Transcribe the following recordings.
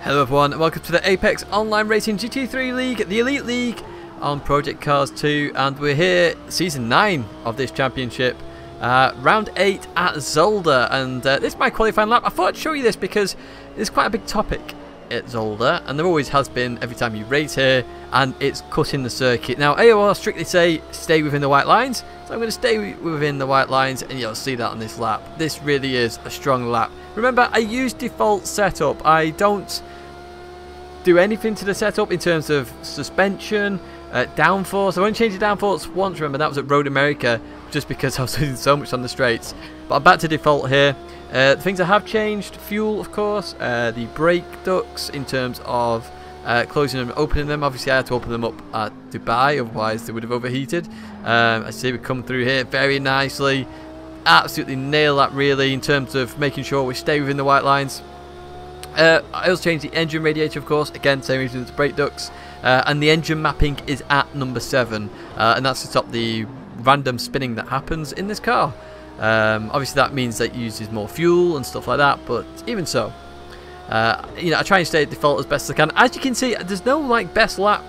Hello everyone, and welcome to the Apex Online Racing GT3 League, the Elite League on Project Cars 2, and we're here, Season 9 of this championship, Round 8 at Zolder, and this is my qualifying lap. I thought I'd show you this because it's quite a big topic at Zolder, and there always has been every time you race here, and it's cutting the circuit. Now AOR strictly say stay within the white lines, so I'm going to stay within the white lines, and you'll see that on this lap. This really is a strong lap. Remember, I use default setup. I don't do anything to the setup in terms of suspension, downforce. I only changed the downforce once, remember, that was at Road America, just because I was losing so much on the straights. But I'm back to default here. Things I have changed, fuel of course, the brake ducts in terms of closing and opening them. Obviously I had to open them up at Dubai, otherwise they would have overheated. I see we come through here very nicely. Absolutely nail that really in terms of making sure we stay within the white lines. I also changed the engine radiator, of course, again same reason as brake ducts, and the engine mapping is at number 7, and that's to stop the random spinning that happens in this car. Obviously that means that it uses more fuel and stuff like that, but even so, you know, I try and stay at default as best as I can. As you can see, there's no like best lap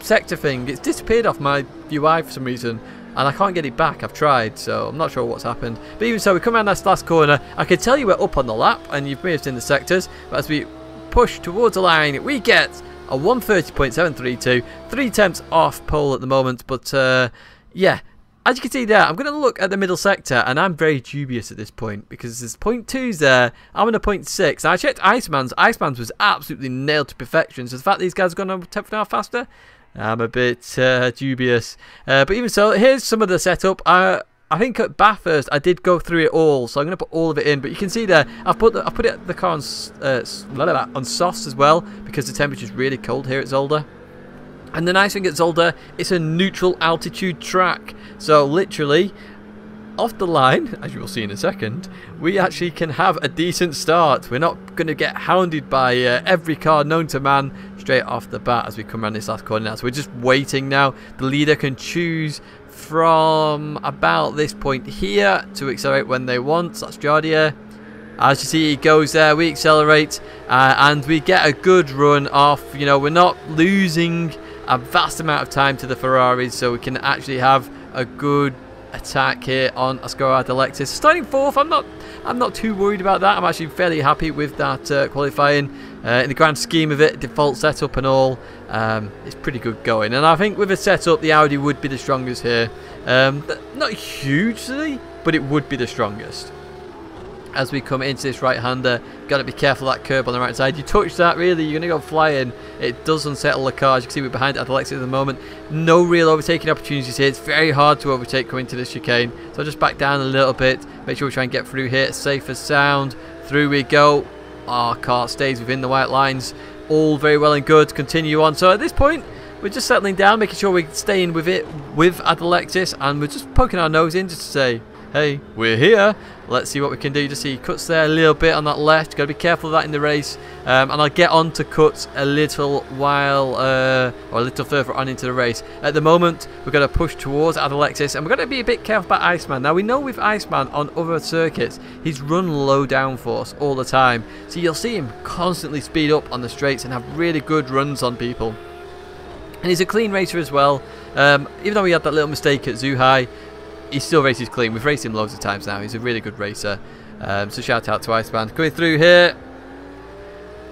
sector thing. It's disappeared off my UI for some reason, and I can't get it back. I've tried, so I'm not sure what's happened. But even so, we come around this last corner. I can tell you we're up on the lap, and you've moved in the sectors. But as we push towards the line, we get a 130.732, 3 tenths off pole at the moment. But yeah, as you can see there, I'm going to look at the middle sector, and I'm very dubious at this point because there's 0.2s there. I'm on a 0.6. And I checked Iceman's. Iceman's was absolutely nailed to perfection. So the fact these guys are going to 10th an hour faster, I'm a bit dubious, but even so, here's some of the setup. I think at Bathurst I did go through it all, so I'm going to put all of it in. But you can see there, I've put the car on softs as well because the temperature is really cold here at Zolder. And the nice thing at Zolder, it's a neutral altitude track, so literally off the line, as you will see in a second, we actually can have a decent start. We're not going to get hounded by every car known to man straight off the bat as we come around this last corner now. So we're just waiting now. The leader can choose from about this point here to accelerate when they want. So that's Jardier. As you see, he goes there, we accelerate, and we get a good run off. You know, we're not losing a vast amount of time to the Ferraris, so we can actually have a good attack here on Ascora Alexis. Starting 4th, I'm not too worried about that. I'm actually fairly happy with that qualifying. In the grand scheme of it, default setup and all, it's pretty good going. And I think with a setup, the Audi would be the strongest here. Not hugely, but it would be the strongest. As we come into this right-hander, got to be careful of that curb on the right side. You touch that, really, you're going to go flying. It does unsettle the car. As you can see, we're behind Alexis at the moment. No real overtaking opportunities here. It's very hard to overtake coming to this chicane. So I'll just back down a little bit. Make sure we try and get through here. Safe as sound. Through we go. Our car stays within the white lines. All very well and good. Continue on. So at this point, we're just settling down, making sure we're staying with it with Alexis, and we're just poking our nose in just to say, hey, we're here. Let's see what we can do. Just see he cuts there a little bit on that left. Got to be careful of that in the race. And I'll get on to cuts a little while, or a little further on into the race. At the moment, we're going to push towards Alexis, and we're going to be a bit careful about Iceman. Now, we know with Iceman on other circuits, he's run low downforce all the time. So you'll see him constantly speed up on the straights and have really good runs on people. And he's a clean racer as well. Even though he had that little mistake at Zhuhai, he still races clean. We've raced him loads of times now. He's a really good racer. So shout out to Iceman. Coming through here.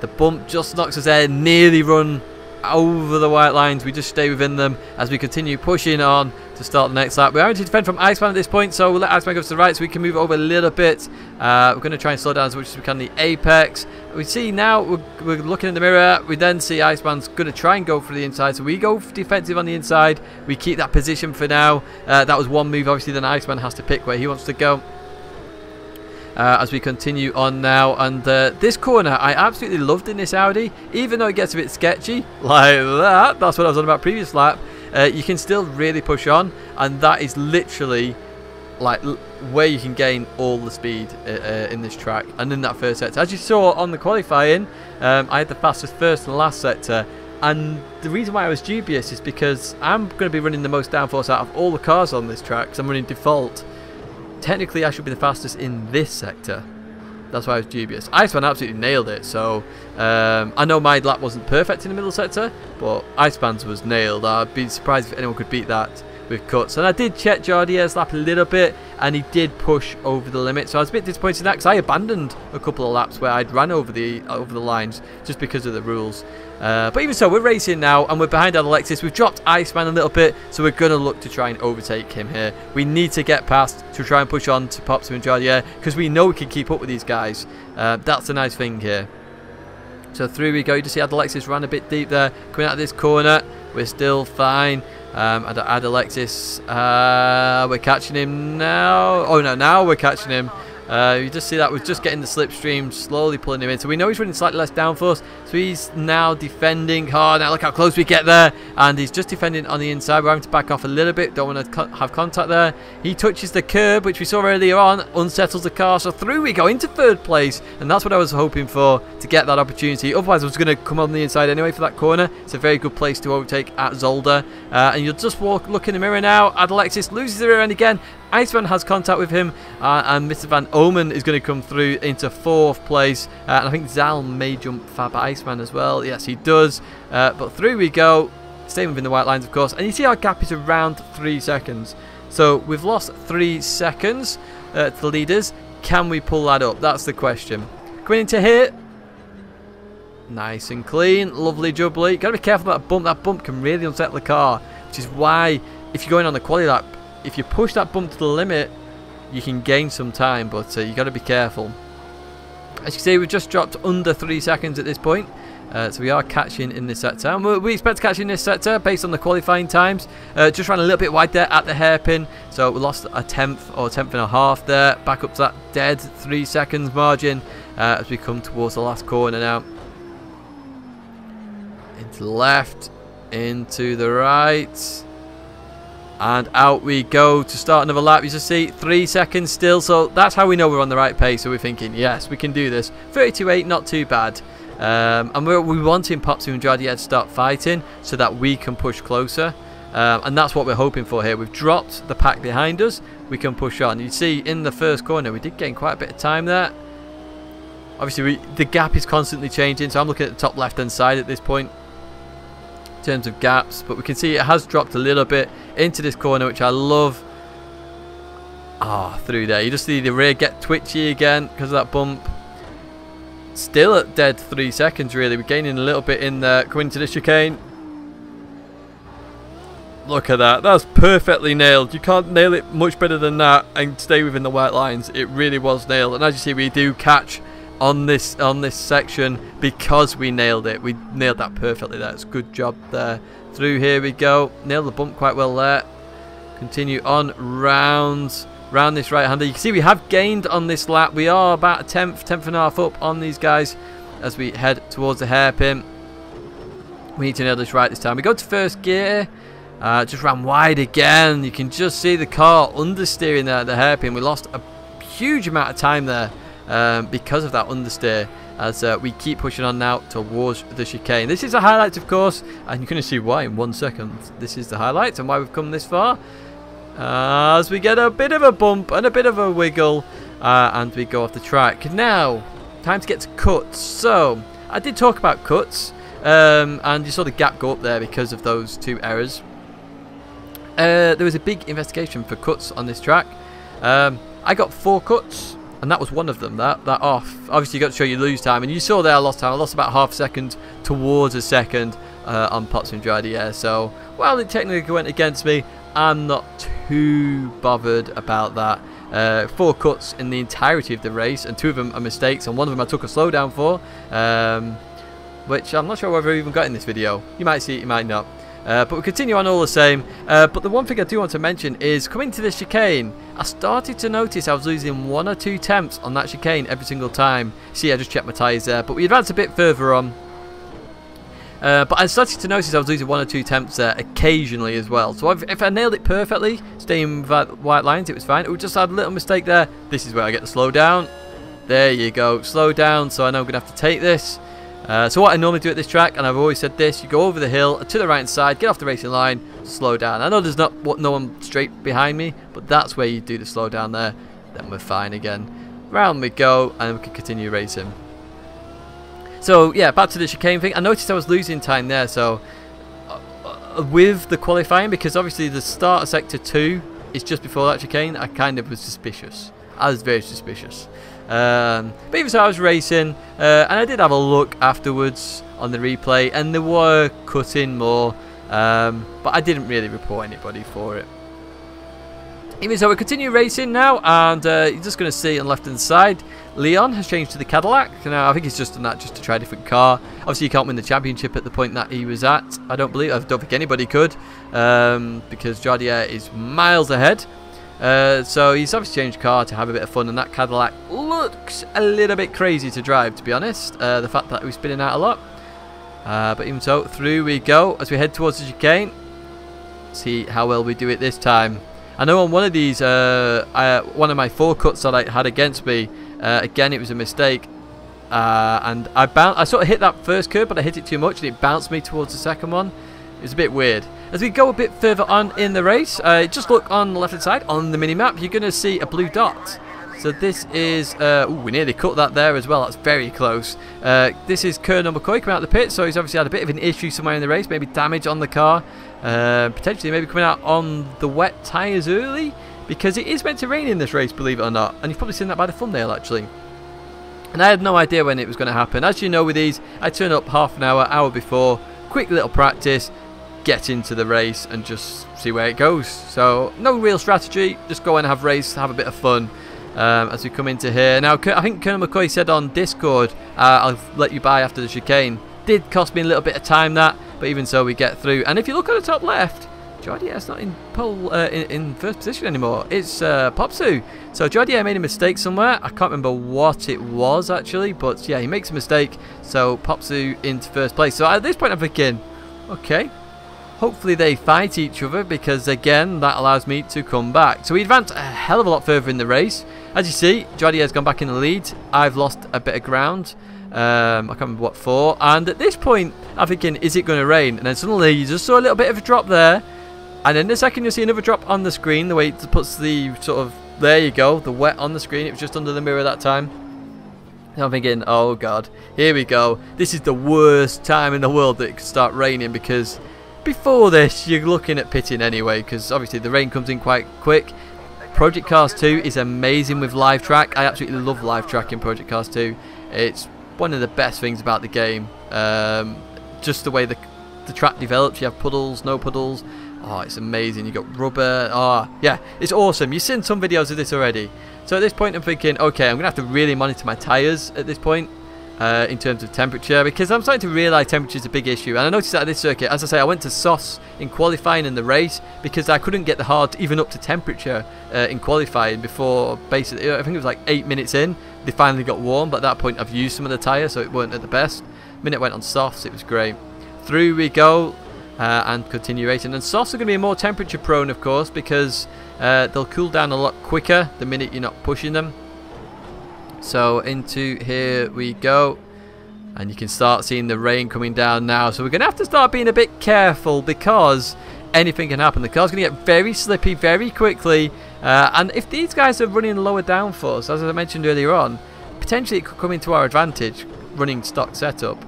The bump just knocks us there. Nearly run over the white lines. We just stay within them as we continue pushing on to start the next lap. We're having to defend from Iceman at this point, so we'll let Iceman go to the right so we can move over a little bit. We're going to try and slow down as much as we can the apex. We see now we're looking in the mirror. We then see Iceman's going to try and go for the inside, so we go defensive on the inside. We keep that position for now. That was one move, obviously. Then Iceman has to pick where he wants to go. As we continue on now, and this corner I absolutely loved in this Audi, even though it gets a bit sketchy like that. That's what I was on about previous lap. You can still really push on, and that is literally like where you can gain all the speed in this track. And in that first sector, as you saw on the qualifying, I had the fastest first and last sector, and the reason why I was dubious is because I'm going to be running the most downforce out of all the cars on this track because I'm running default. Technically I should be the fastest in this sector, That's why I was dubious. Iceman absolutely nailed it. So I know my lap wasn't perfect in the middle sector, but Iceman's was nailed. I'd be surprised if anyone could beat that with cuts. And I did check Jardier's lap a little bit, and he did push over the limit. So I was a bit disappointed in that, because I abandoned a couple of laps where I'd ran over the lines just because of the rules. But even so, we're racing now, and we're behind Alexis. We've dropped Iceman a little bit, so we're going to look to try and overtake him here. We need to get past to try and push on to Popsy and Jardier, because we know we can keep up with these guys. That's the nice thing here. So through we go. You just see Alexis ran a bit deep there. Coming out of this corner, we're still fine. Alexis, we're catching him now. Oh no, now we're catching him. You just see that we're just getting the slipstream, slowly pulling him in. So we know he's running slightly less downforce. So he's now defending hard. Now look how close we get there. And he's just defending on the inside. We're having to back off a little bit. Don't want to have contact there. He touches the curb, which we saw earlier on. Unsettles the car. So through we go into third place. And that's what I was hoping for, to get that opportunity. Otherwise, I was going to come on the inside anyway for that corner. It's a very good place to overtake at Zolder. And you'll just look in the mirror now. Alexis loses the rear end again. Iceman has contact with him, and Mr. Van Omen is going to come through into fourth place. And I think Zal may jump Fab Iceman as well. Yes, he does. But through we go, staying within the white lines, of course. And you see our gap is around 3 seconds. So we've lost 3 seconds to the leaders. Can we pull that up? That's the question. Coming into here. Nice and clean. Lovely jubbly. Got to be careful about that bump. That bump can really unsettle the car, which is why, if you're going on the quali lap, if you push that bump to the limit, you can gain some time, but you got to be careful. As you can see, we've just dropped under 3 seconds at this point, so we are catching in this sector. And we expect to catch in this sector based on the qualifying times. Just ran a little bit wide there at the hairpin, so we lost a tenth or a tenth and a half there. Back up to that dead 3 seconds margin as we come towards the last corner now. Into the left, into the right. And out we go to start another lap. You just see 3 seconds still, so that's how we know we're on the right pace. So we're thinking, yes, we can do this. 32.8, not too bad. And we're wanting Popsy and Jardier to start fighting so that we can push closer. And that's what we're hoping for here. We've dropped the pack behind us. We can push on. You see in the first corner, we did gain quite a bit of time there. Obviously, the gap is constantly changing, so I'm looking at the top left-hand side at this point in terms of gaps, but we can see it has dropped a little bit into this corner, which I love. Through there you just see the rear get twitchy again because of that bump. Still at dead 3 seconds really. We're gaining a little bit in there. Coming to the chicane, look at that, that's perfectly nailed. You can't nail it much better than that and stay within the white lines. It really was nailed, and as you see, we do catch on this section because we nailed it. We nailed that perfectly there. It's a good job there. Through here we go. Nailed the bump quite well there. Continue on round this right-hander. You can see we have gained on this lap. We are about a tenth and a half up on these guys as we head towards the hairpin. We need to nail this right this time. We go to first gear. Just ran wide again. You can just see the car understeering there at the hairpin. We lost a huge amount of time there. Because of that understeer, as we keep pushing on now towards the chicane. This is the highlights, of course, and you're going to see why in 1 second. This is the highlights and why we've come this far. As we get a bit of a bump and a bit of a wiggle, and we go off the track. Now, time to get to cuts. So, I did talk about cuts, and you saw the gap go up there because of those 2 errors. There was a big investigation for cuts on this track. I got 4 cuts. And that was one of them, that off. Obviously, you got to show you lose time. And you saw there I lost time. I lost about half a second towards a second on Popsy and Jardier. So, while it technically went against me, I'm not too bothered about that. 4 cuts in the entirety of the race, and 2 of them are mistakes. And one of them I took a slowdown for, which I'm not sure whether I even got in this video. You might see it, you might not. But we'll continue on all the same. But the one thing I do want to mention is coming to the chicane, I started to notice I was losing 1 or 2 tenths on that chicane every single time. See, I just checked my tyres there, but we advanced a bit further on. But I started to notice I was losing 1 or 2 tenths there occasionally as well. So if I nailed it perfectly, staying with white lines, it was fine. It would just had a little mistake there. This is where I get the slow down. There you go, slow down. So I know I'm going to have to take this. So what I normally do at this track, and I've always said this, you go over the hill to the right hand side, get off the racing line, slow down. I know there's no one straight behind me, but that's where you do the slow down there. Then we're fine again. Round we go, and we can continue racing. So yeah, back to the chicane thing. I noticed I was losing time there, so with the qualifying, because obviously the start of sector 2 is just before that chicane, I kind of was suspicious. I was very suspicious. But even so, I was racing, and I did have a look afterwards on the replay, and they were cutting more, but I didn't really report anybody for it. Even so, we continue racing now, and you're just going to see on the left-hand side, Leon has changed to the Cadillac. Now, I think he's just done that just to try a different car. Obviously, you can't win the championship at the point that he was at. I don't think anybody could, because Jardier is miles ahead. So he's obviously changed car to have a bit of fun, and that Cadillac looks a little bit crazy to drive, to be honest. The fact that he was spinning out a lot. But even so, through we go as we head towards the chicane. See how well we do it this time. I know on one of these, one of my 4 cuts that I had against me, again it was a mistake, and I sort of hit that first curve, but I hit it too much and it bounced me towards the second one. It was a bit weird. As we go a bit further on in the race, just look on the left hand side on the mini-map, you're going to see a blue dot. So this is, we nearly cut that there as well, that's very close. This is Colonel McCoy coming out of the pit, so he's obviously had a bit of an issue somewhere in the race, maybe damage on the car. Potentially maybe coming out on the wet tyres early, because it is meant to rain in this race, believe it or not, and you've probably seen that by the thumbnail actually. And I had no idea when it was going to happen. As you know, with these, I turn up half an hour before, quick little practice, get into the race and just see where it goes. So no real strategy, just go and have race, have a bit of fun. As we come into here now, I think Colonel McCoy said on Discord, I'll let you by after the chicane. Did cost me a little bit of time, that, but even so we get through. And if you look at the top left, Jardier's not in pole in first position anymore. It's Popsu. So Jardier made a mistake somewhere. I can't remember what it was actually, but yeah, he makes a mistake. So Popsu into first place. So at this point I'm thinking, okay, hopefully they fight each other, because again that allows me to come back. So we advanced a hell of a lot further in the race. As you see, Jardier's gone back in the lead. I've lost a bit of ground. I can't remember what for, and at this point I'm thinking, is it going to rain? And then suddenly you just saw a little bit of a drop there, and then in a second you'll see another drop on the screen, the way it puts the sort of, there you go, the wet on the screen. It was just under the mirror that time. And I'm thinking, oh god, here we go, this is the worst time in the world that it could start raining, because before this you're looking at pitting anyway, because obviously the rain comes in quite quick. Project Cars 2 is amazing with live track. I absolutely love live track in Project Cars 2. It's one of the best things about the game. Just the way the track develops. You have puddles, no puddles. Oh, it's amazing. You got rubber. Oh, yeah, it's awesome. You've seen some videos of this already. So at this point I'm thinking, okay, I'm going to have to really monitor my tyres at this point. In terms of temperature, because I'm starting to realise temperature is a big issue. And I noticed that at this circuit, as I say, I went to softs in qualifying in the race because I couldn't get the hard even up to temperature in qualifying before, basically, I think it was like 8 minutes in, they finally got warm, but at that point I've used some of the tyre, so it weren't at the best. The minute I went on softs, it was great. Through we go, and continue racing. And softs are going to be more temperature prone, of course, because they'll cool down a lot quicker the minute you're not pushing them. So into here we go, and you can start seeing the rain coming down now. So we're going to have to start being a bit careful, because anything can happen. The car's going to get very slippy very quickly, and if these guys are running lower downforce, as I mentioned earlier on, potentially it could come into our advantage running stock setup.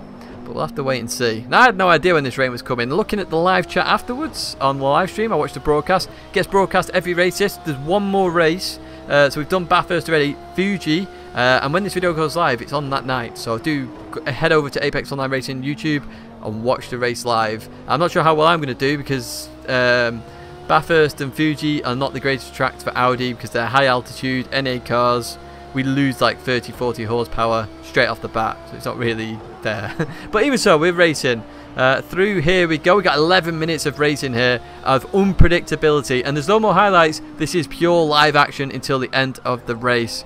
But we'll have to wait and see. Now, I had no idea when this rain was coming. Looking at the live chat afterwards on the live stream, I watched the broadcast. It gets broadcast every race. Yes, there's one more race. So we've done Bathurst already, Fuji, and when this video goes live, it's on that night. So do head over to Apex Online Racing YouTube and watch the race live. I'm not sure how well I'm going to do, because Bathurst and Fuji are not the greatest tracks for Audi, because they're high altitude NA cars. We lose like 30-40 horsepower straight off the bat, so it's not really there. But even so, we're racing. Through here we go. We got 11 minutes of racing here of unpredictability, and there's no more highlights. This is pure live action until the end of the race.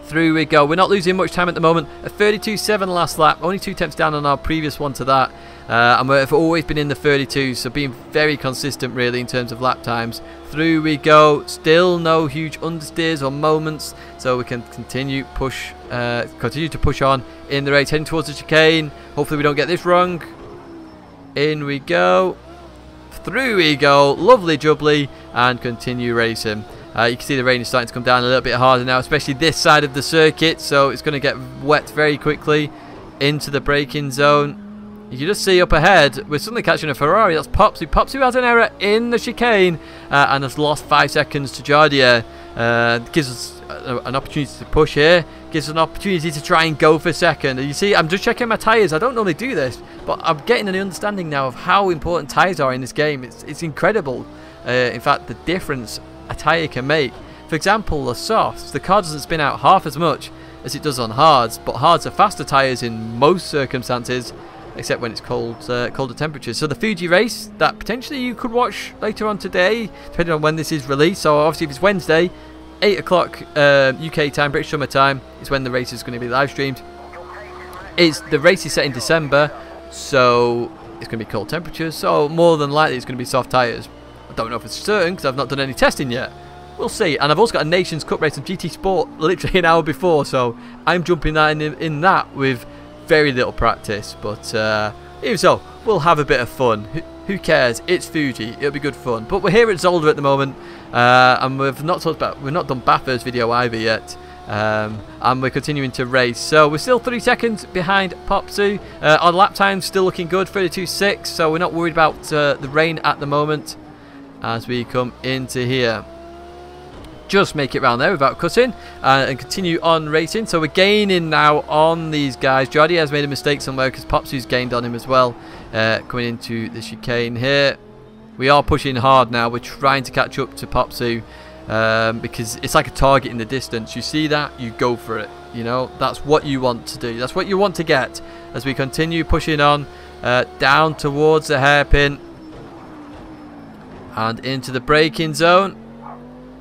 Through we go. We're not losing much time at the moment. A 32.7 last lap, only 2 tenths down on our previous one to that, and we've always been in the 32s, so being very consistent really in terms of lap times. Through we go. Still no huge understeers or moments, so we can continue to push on in the race, heading towards the chicane. Hopefully we don't get this wrong. In we go. Through we go. Lovely jubbly, and continue racing. You can see the rain is starting to come down a little bit harder now, especially this side of the circuit, so it's going to get wet very quickly into the braking zone. You can just see up ahead, we're suddenly catching a Ferrari. That's Popsy. Popsy has an error in the chicane and has lost 5 seconds to Jardier. Gives us an opportunity to push here. Gives us an opportunity to try and go for second. And you see, I'm just checking my tyres. I don't normally do this, but I'm getting an understanding now of how important tyres are in this game. It's incredible. In fact, the difference a tyre can make. For example, the softs, the car doesn't spin out half as much as it does on hards, but hards are faster tyres in most circumstances, except when it's colder temperatures. So the Fuji race that potentially you could watch later on today, depending on when this is released. So obviously if it's Wednesday, 8 o'clock UK time, British summer time, is when the race is going to be live streamed. The race is set in December, so it's going to be cold temperatures, so more than likely it's going to be soft tyres. I don't know if it's certain because I've not done any testing yet. We'll see. And I've also got a Nations Cup race on GT Sport literally an hour before, so I'm jumping that in that with very little practice. But even so, we'll have a bit of fun. Who cares? It's Fuji. It'll be good fun. But we're here at Zolder at the moment, and we've not done Baffer's video either yet. And we're continuing to race, so we're still 3 seconds behind Popsu. Our lap time's still looking good, 32.6, so we're not worried about the rain at the moment as we come into here. Just make it round there without cutting and continue on racing. So we're gaining now on these guys. Jardier has made a mistake somewhere because Popsu's gained on him as well, coming into the chicane here. We are pushing hard now. We're trying to catch up to Popsu because it's like a target in the distance. You see that, you go for it. You know, that's what you want to do. That's what you want to get as we continue pushing on down towards the hairpin and into the braking zone.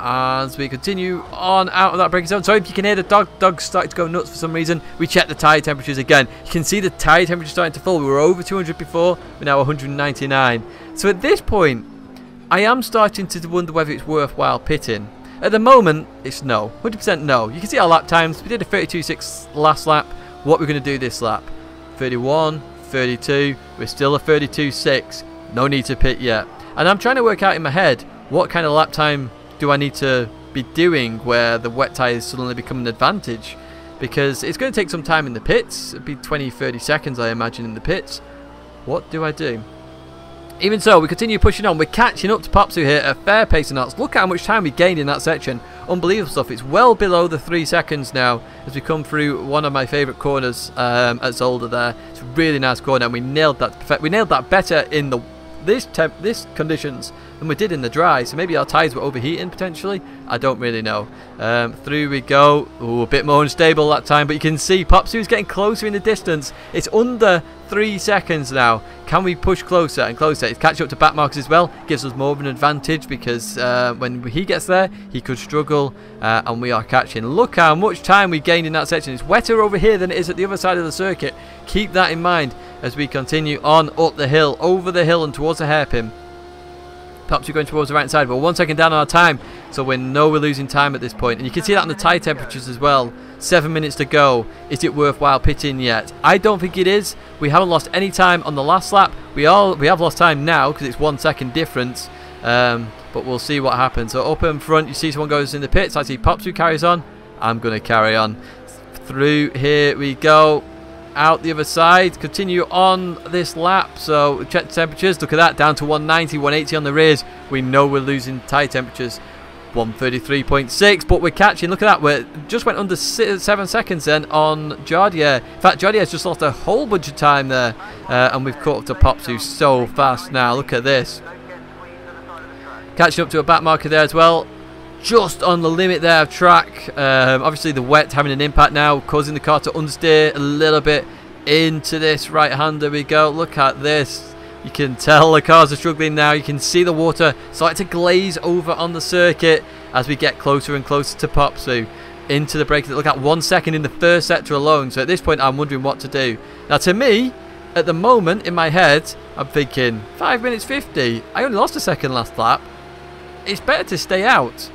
As we continue on out of that braking zone. Sorry if you can hear the dog's starting to go nuts for some reason. We check the tyre temperatures again. You can see the tyre temperature starting to fall. We were over 200 before. We're now 199. So at this point, I am starting to wonder whether it's worthwhile pitting. At the moment, it's no. 100% no. You can see our lap times. We did a 32.6 last lap. What we're going to do this lap. 31, 32. We're still a 32.6. No need to pit yet. And I'm trying to work out in my head what kind of lap time do I need to be doing where the wet tyres suddenly become an advantage, because it's going to take some time in the pits. It'll be 20-30 seconds I imagine in the pits. What do I do? Even so, we continue pushing on. We're catching up to Popsu here at a fair pace of knots. Look at how much time we gained in that section. Unbelievable stuff. It's well below the 3 seconds now as we come through one of my favourite corners at Zolder there. It's a really nice corner and we nailed that perfect. We nailed that better in this conditions than we did in the dry, so maybe our tyres were overheating potentially. I don't really know. Through we go. Ooh, a bit more unstable that time, but you can see Popsu's getting closer in the distance. It's under 3 seconds now. Can we push closer and closer? It's catching up to back markers as well. Gives us more of an advantage because when he gets there, he could struggle, and we are catching. Look how much time we gained in that section. It's wetter over here than it is at the other side of the circuit. Keep that in mind as we continue on up the hill, over the hill and towards the hairpin. Perhaps we're going towards the right side, but 1 second down on our time, so we know we're losing time at this point. And you can see that on the tyre temperatures as well. 7 minutes to go. Is it worthwhile pitting yet? I don't think it is. We haven't lost any time on the last lap. We have lost time now because it's 1 second difference. But we'll see what happens. So up in front, you see someone goes in the pits. I see Popsu carries on. I'm going to carry on. Through here we go. Out the other side, continue on this lap. So check the temperatures, look at that, down to 190, 180 on the rears. We know we're losing tyre temperatures, 133.6, but we're catching. Look at that, we just went under 7 seconds then on Jardier. In fact, Jardier has just lost a whole bunch of time there, and we've caught up to Popsu so fast now. Look at this, catching up to a back marker there as well. Just on the limit there of track. Obviously the wet having an impact now, causing the car to understeer a little bit into this right-hander. We go. Look at this. You can tell the cars are struggling now. You can see the water starting to glaze over on the circuit as we get closer and closer to Popsu into the break. Look at 1 second in the first sector alone. So at this point I'm wondering what to do. Now to me, at the moment in my head, I'm thinking 5 minutes 50. I only lost a second last lap. It's better to stay out.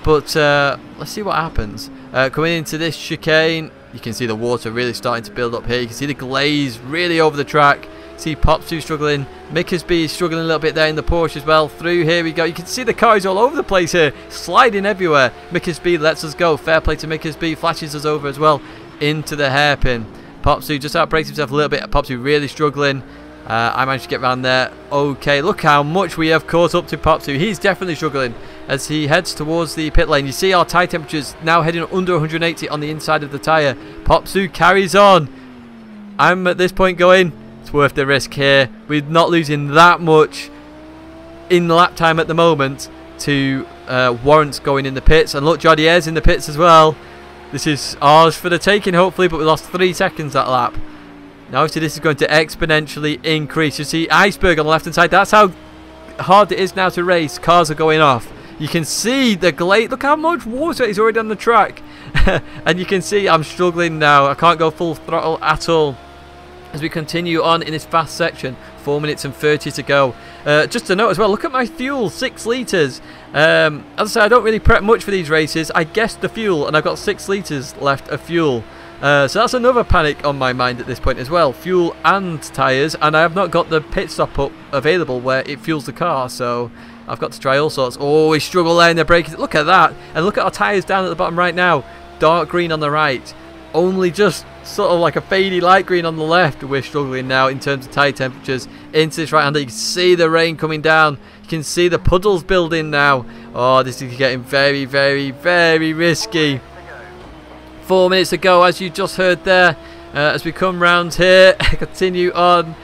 But let's see what happens. Coming into this chicane, you can see the water really starting to build up here. You can see the glaze really over the track. See Popsu struggling. Mickersby is struggling a little bit there in the Porsche as well. Through here we go. You can see the cars all over the place here, sliding everywhere. Mickersby lets us go. Fair play to Mickersby. Flashes us over as well into the hairpin. Popsu just outbrakes himself a little bit. Popsu really struggling. I managed to get around there. Okay, look how much we have caught up to Popsu. He's definitely struggling as he heads towards the pit lane. You see our tyre temperatures now heading under 180 on the inside of the tyre. Popsu carries on. I'm at this point going, it's worth the risk here. We're not losing that much in lap time at the moment to warrant going in the pits. And look, Jardier's in the pits as well. This is ours for the taking, hopefully, but we lost 3 seconds that lap. Now, obviously, this is going to exponentially increase. You see Iceberg on the left-hand side. That's how hard it is now to race. Cars are going off. You can see the glaze. Look how much water is already on the track. And you can see I'm struggling now. I can't go full throttle at all as we continue on in this fast section. 4 minutes and 30 to go. Just to note as well, look at my fuel, 6 litres. As I say, I don't really prep much for these races. I guessed the fuel and I've got 6 litres left of fuel. So that's another panic on my mind at this point as well. Fuel and tyres, and I have not got the pit stop up available where it fuels the car, so I've got to try all sorts. Oh, we struggle there in the braking. Look at that. And look at our tyres down at the bottom right now. Dark green on the right. Only just sort of like a fadey light green on the left. We're struggling now in terms of tyre temperatures into this right-hander. You can see the rain coming down. You can see the puddles building now. Oh, this is getting very, very, very risky. 4 minutes to go, as you just heard there, as we come round here. Continue on.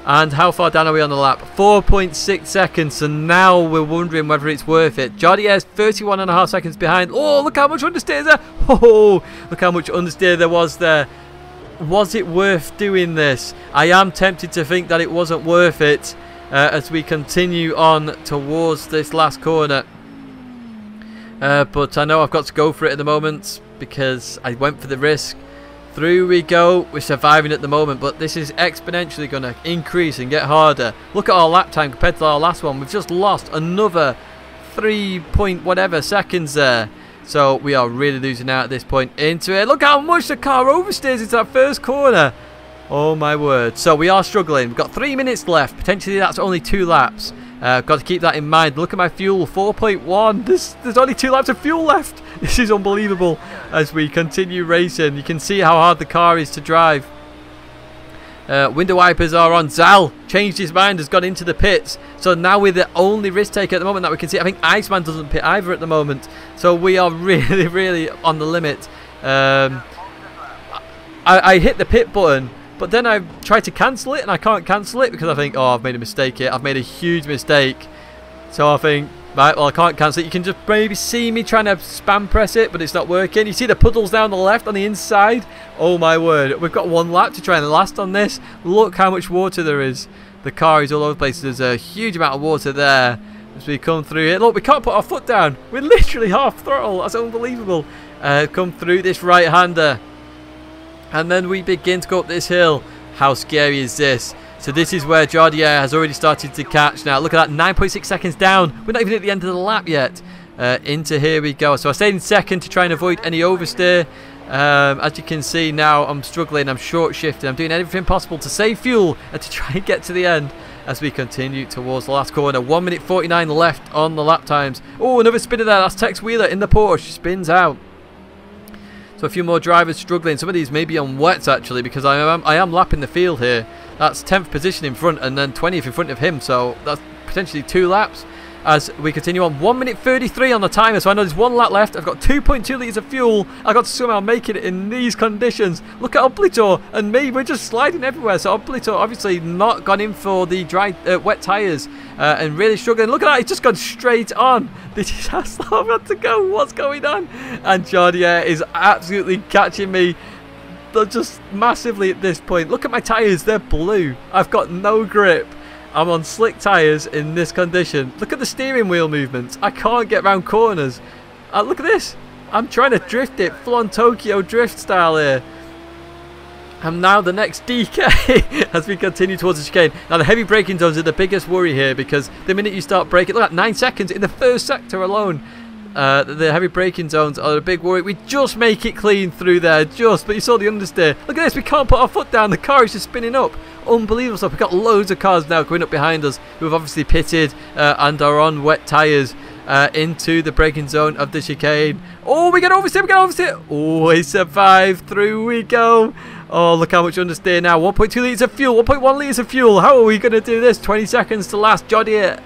And how far down are we on the lap? 4.6 seconds, so now we're wondering whether it's worth it. Jardier's 31.5 seconds behind. Oh, look how much understeer there. Oh, look how much understeer there was there. Was it worth doing this? I am tempted to think that it wasn't worth it as we continue on towards this last corner. But I know I've got to go for it at the moment because I went for the risk. Through we go. We're surviving at the moment, but this is exponentially going to increase and get harder. Look at our lap time compared to our last one. We've just lost another 3 point whatever seconds there. So we are really losing out at this point into it. Look how much the car oversteers into that first corner. Oh my word. So we are struggling. We've got 3 minutes left. Potentially that's only 2 laps. Got to keep that in mind. Look at my fuel, 4.1. There's only 2 laps of fuel left. This is unbelievable as we continue racing. You can see how hard the car is to drive. Window wipers are on. Zal changed his mind, has gone into the pits. So now we're the only risk taker at the moment that we can see. I think Iceman doesn't pit either at the moment. So we are really, really on the limit. I hit the pit button, but then I tried to cancel it and I can't cancel it because I think, oh, I've made a mistake here. I've made a huge mistake. So I think, right, well, I can't cancel it. You can just maybe see me trying to spam press it, but it's not working. You see the puddles down the left on the inside. Oh my word. We've got 1 lap to try and last on this. Look how much water there is. The car is all over the place. There's a huge amount of water there as we come through here. Look, we can't put our foot down. We're literally half throttle. That's unbelievable. Come through this right-hander. And then we begin to go up this hill. How scary is this? So this is where Jardier has already started to catch now. Look at that, 9.6 seconds down. We're not even at the end of the lap yet. Into here we go. So I stayed in second to try and avoid any oversteer. As you can see now, I'm struggling. I'm short shifting. I'm doing everything possible to save fuel and to try and get to the end as we continue towards the last corner. 1 minute 49 left on the lap times. Oh, another spinner there. That's Tex Wheeler in the Porsche. Spins out. So a few more drivers struggling. Some of these may be on wets actually because I am lapping the field here. That's 10th position in front and then 20th in front of him. So that's potentially 2 laps as we continue on. 1 minute 33 on the timer. So I know there's 1 lap left. I've got 2.2 litres of fuel. I've got to somehow make it in these conditions. Look at Oblitor and me. We're just sliding everywhere. So Oblitor obviously not gone in for the dry, wet tyres and really struggling. Look at that. He's just gone straight on. This is how slow I've got to go. What's going on? And Jardier is absolutely catching me. They're just massively at this point. Look at my tyres. They're blue. I've got no grip. I'm on slick tyres in this condition. Look at the steering wheel movements. I can't get round corners. Look at this. I'm trying to drift it. Full on Tokyo drift style here. I'm now the next DK as we continue towards the chicane. Now the heavy braking zones are the biggest worry here because the minute you start braking, look at 9 seconds in the first sector alone. The heavy braking zones are a big worry. We just make it clean through there, but you saw the understeer. Look at this, we can't put our foot down. The car is just spinning up. Unbelievable stuff. We've got loads of cars now coming up behind us who have obviously pitted and are on wet tyres into the braking zone of the chicane. Oh, we get oversteer, Oh, we survive. Through we go. Oh, look how much understeer now. 1.2 litres of fuel, 1.1 litres of fuel. How are we going to do this? 20 seconds to last. Jodier,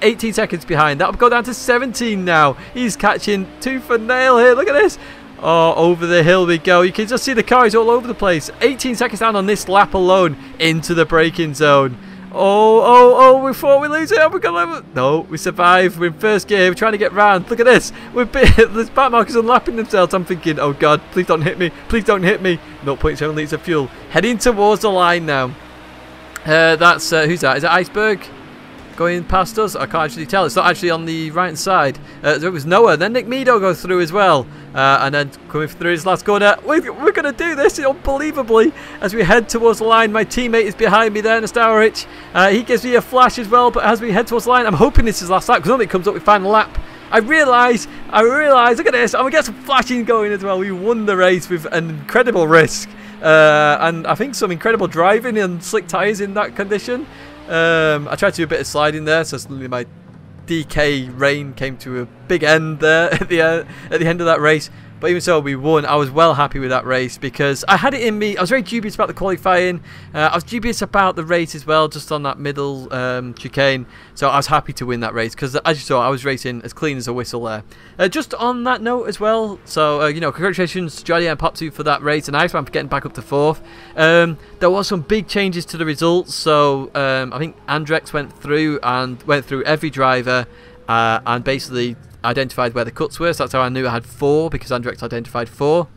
18 seconds behind. That'll go down to 17 now. He's catching tooth and nail here. Look at this. Oh, over the hill we go. You can just see the cars all over the place. 18 seconds down on this lap alone into the braking zone. Oh, we thought we lose it. No, we survive. We're in first gear. We're trying to get round. Look at this. There's back markers unlapping themselves. I'm thinking, oh God, please don't hit me. Please don't hit me. 0.7 litres of fuel. Heading towards the line now. That's, who's that? Is it Iceberg? Going past us? I can't actually tell. It's not actually on the right hand side. It was Noah. Then Nick Meadow goes through as well. And then coming through his last corner. We're going to do this unbelievably as we head towards the line. My teammate is behind me there, Nastarich. He gives me a flash as well. But as we head towards the line, I'm hoping this is last lap because normally it comes up with final lap. I realise, look at this. And we get some flashing going as well. We won the race with an incredible risk. And I think some incredible driving and slick tyres in that condition. I tried to do a bit of sliding there, so suddenly my DK reign came to a big end there at the end of that race. But even so, we won. I was well happy with that race because I had it in me. I was very dubious about the qualifying. I was dubious about the race as well, just on that middle chicane. So I was happy to win that race because, as you saw, I was racing as clean as a whistle there. Just on that note as well, so, you know, congratulations, Jolly and Popsu for that race, and Iceman for getting back up to 4th. There was some big changes to the results. So I think Andrex went through every driver and basically identified where the cuts were, so that's how I knew I had 4 because Andrex identified 4.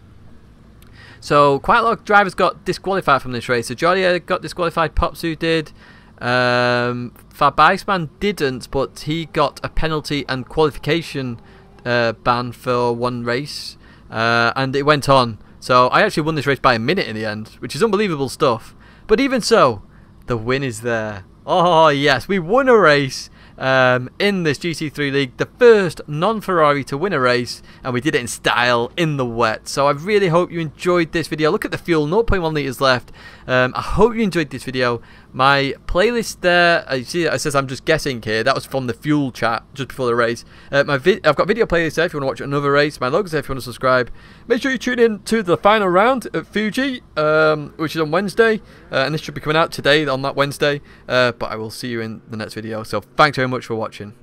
So quite a lot of drivers got disqualified from this race. So Jolly got disqualified, Popsu did, Fab Iceman didn't, but he got a penalty and qualification ban for one race, and it went on. So I actually won this race by a minute in the end, which is unbelievable stuff. But even so, the win is there. Oh yes, we won a race in this GT3 league, the first non-Ferrari to win a race, and we did it in style in the wet. So I really hope you enjoyed this video. Look at the fuel, 0.1 litres left. I hope you enjoyed this video. My playlist there, you see it says I'm just guessing here, that was from the fuel chat just before the race. I've got video playlist there if you want to watch another race. My logo's there if you want to subscribe. Make sure you tune in to the final round at Fuji, which is on Wednesday, and this should be coming out today on that Wednesday, but I will see you in the next video. So thanks very much for watching.